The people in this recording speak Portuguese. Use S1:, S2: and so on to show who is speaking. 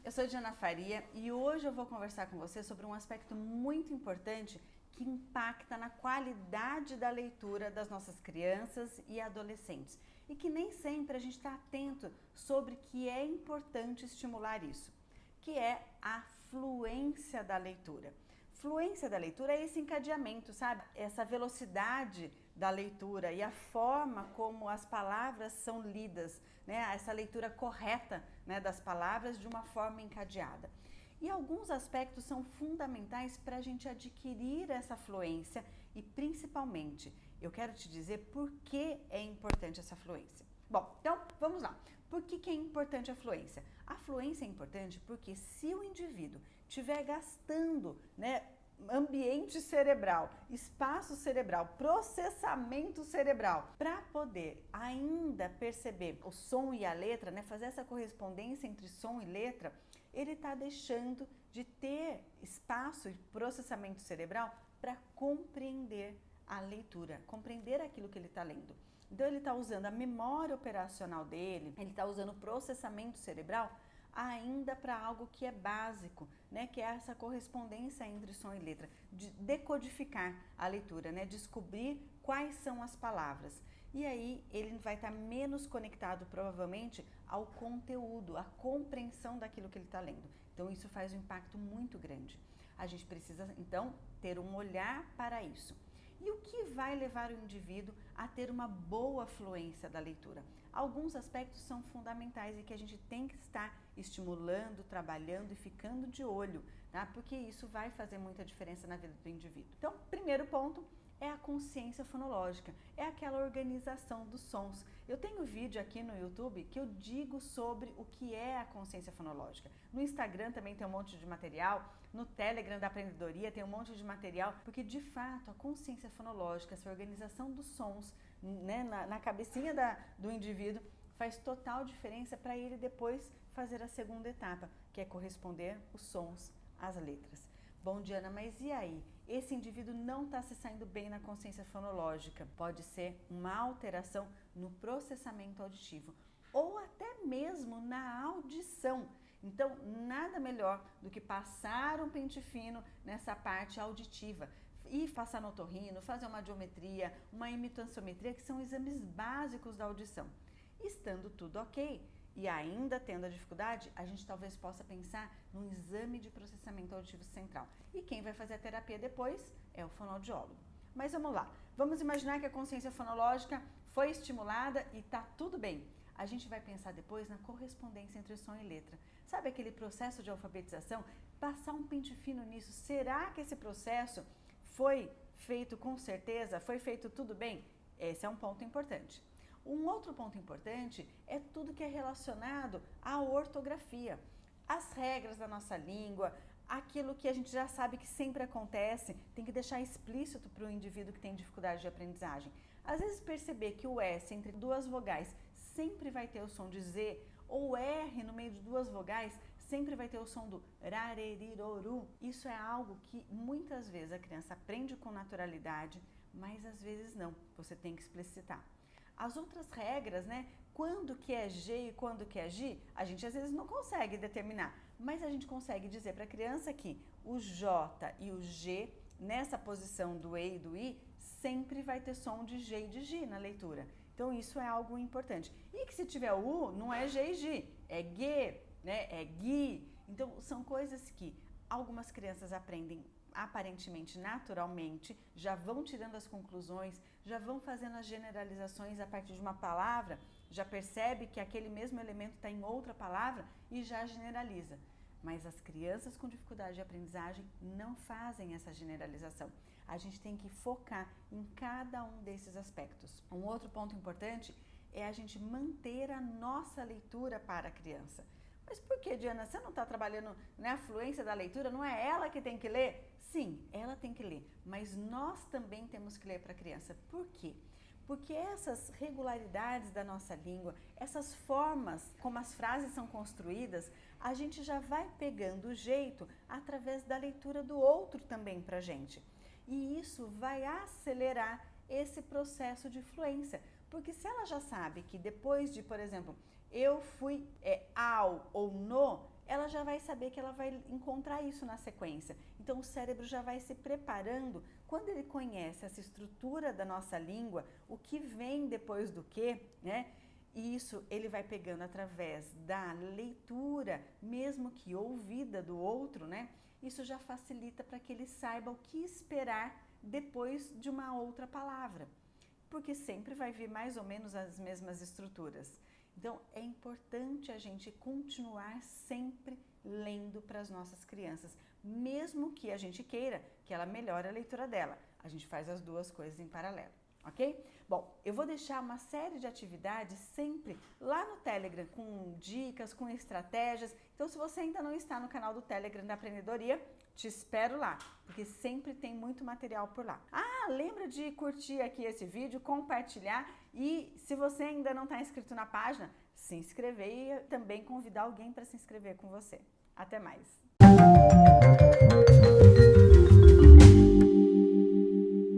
S1: eu sou Diana Faria e hoje eu vou conversar com você sobre um aspecto muito importante que impacta na qualidade da leitura das nossas crianças e adolescentes e que nem sempre a gente está atento sobre que é importante estimular isso, que é a fluência da leitura. Fluência da leitura é esse encadeamento, sabe? Essa velocidade da leitura e a forma como as palavras são lidas, né? Essa leitura correta, né, das palavras de uma forma encadeada. E alguns aspectos são fundamentais para a gente adquirir essa fluência e principalmente, eu quero te dizer por que é importante essa fluência. Bom, então vamos lá. Por que é importante a fluência? A fluência é importante porque se o indivíduo estiver gastando, né, ambiente cerebral, espaço cerebral, processamento cerebral, para poder ainda perceber o som e a letra, né, fazer essa correspondência entre som e letra, ele está deixando de ter espaço e processamento cerebral para compreender a leitura, compreender aquilo que ele está lendo. Então ele está usando a memória operacional dele, ele está usando o processamento cerebral ainda para algo que é básico, né? Que é essa correspondência entre som e letra, de decodificar a leitura, né? Descobrir quais são as palavras. E aí ele vai estar menos conectado provavelmente ao conteúdo, à compreensão daquilo que ele está lendo. Então isso faz um impacto muito grande. A gente precisa então ter um olhar para isso. E o que vai levar o indivíduo a ter uma boa fluência da leitura? Alguns aspectos são fundamentais e que a gente tem que estar estimulando, trabalhando e ficando de olho, tá? Porque isso vai fazer muita diferença na vida do indivíduo. Então, primeiro ponto é a consciência fonológica, é aquela organização dos sons. Eu tenho vídeo aqui no YouTube que eu digo sobre o que é a consciência fonológica. No Instagram também tem um monte de material, no Telegram da Aprendedoria tem um monte de material, porque de fato a consciência fonológica, essa organização dos sons, né, na cabecinha do indivíduo, faz total diferença para ele depois fazer a segunda etapa, que é corresponder os sons às letras. Bom, Diana, mas e aí? Esse indivíduo não está se saindo bem na consciência fonológica. Pode ser uma alteração no processamento auditivo ou até mesmo na audição. Então, nada melhor do que passar um pente fino nessa parte auditiva e passar no otorrino, fazer uma audiometria, uma imitânciometria, que são exames básicos da audição. Estando tudo ok, e ainda tendo a dificuldade, a gente talvez possa pensar num exame de processamento auditivo central. E quem vai fazer a terapia depois é o fonoaudiólogo. Mas vamos lá, vamos imaginar que a consciência fonológica foi estimulada e tá tudo bem. A gente vai pensar depois na correspondência entre som e letra. Sabe aquele processo de alfabetização? Passar um pente fino nisso. Será que esse processo foi feito com certeza? Foi feito tudo bem? Esse é um ponto importante. Um outro ponto importante é tudo que é relacionado à ortografia, as regras da nossa língua, aquilo que a gente já sabe que sempre acontece, tem que deixar explícito para o indivíduo que tem dificuldade de aprendizagem. Às vezes perceber que o S entre duas vogais sempre vai ter o som de Z, ou o R no meio de duas vogais sempre vai ter o som do rareriroru. Isso é algo que muitas vezes a criança aprende com naturalidade, mas às vezes não, você tem que explicitar. As outras regras, né? Quando que é G e quando que é G, a gente às vezes não consegue determinar, mas a gente consegue dizer para a criança que o J e o G, nessa posição do E e do I, sempre vai ter som de G e de G na leitura. Então isso é algo importante. E que se tiver o U, não é G e G, é G, né? É Gui. Então são coisas que algumas crianças aprendem aparentemente naturalmente, já vão tirando as conclusões, já vão fazendo as generalizações a partir de uma palavra, já percebe que aquele mesmo elemento está em outra palavra e já generaliza. Mas as crianças com dificuldade de aprendizagem não fazem essa generalização. A gente tem que focar em cada um desses aspectos. Um outro ponto importante é a gente manter a nossa leitura para a criança. Mas por que, Diana, você não está trabalhando na fluência da leitura? Não é ela que tem que ler? Sim, ela tem que ler, mas nós também temos que ler para a criança. Por quê? Porque essas regularidades da nossa língua, essas formas como as frases são construídas, a gente já vai pegando o jeito através da leitura do outro também para a gente. E isso vai acelerar esse processo de fluência. Porque se ela já sabe que depois de, por exemplo, eu fui ao ou no, ela já vai saber que ela vai encontrar isso na sequência. Então o cérebro já vai se preparando, quando ele conhece essa estrutura da nossa língua, o que vem depois do que, né? E isso ele vai pegando através da leitura, mesmo que ouvida do outro, né? Isso já facilita para que ele saiba o que esperar depois de uma outra palavra, porque sempre vai vir mais ou menos as mesmas estruturas. Então é importante a gente continuar sempre lendo para as nossas crianças, mesmo que a gente queira que ela melhore a leitura dela. A gente faz as duas coisas em paralelo. Ok? Bom, eu vou deixar uma série de atividades sempre lá no Telegram, com dicas, com estratégias. Então, se você ainda não está no canal do Telegram da Aprendedoria, te espero lá, porque sempre tem muito material por lá. Ah, lembra de curtir aqui esse vídeo, compartilhar e se você ainda não está inscrito na página, se inscrever e também convidar alguém para se inscrever com você. Até mais!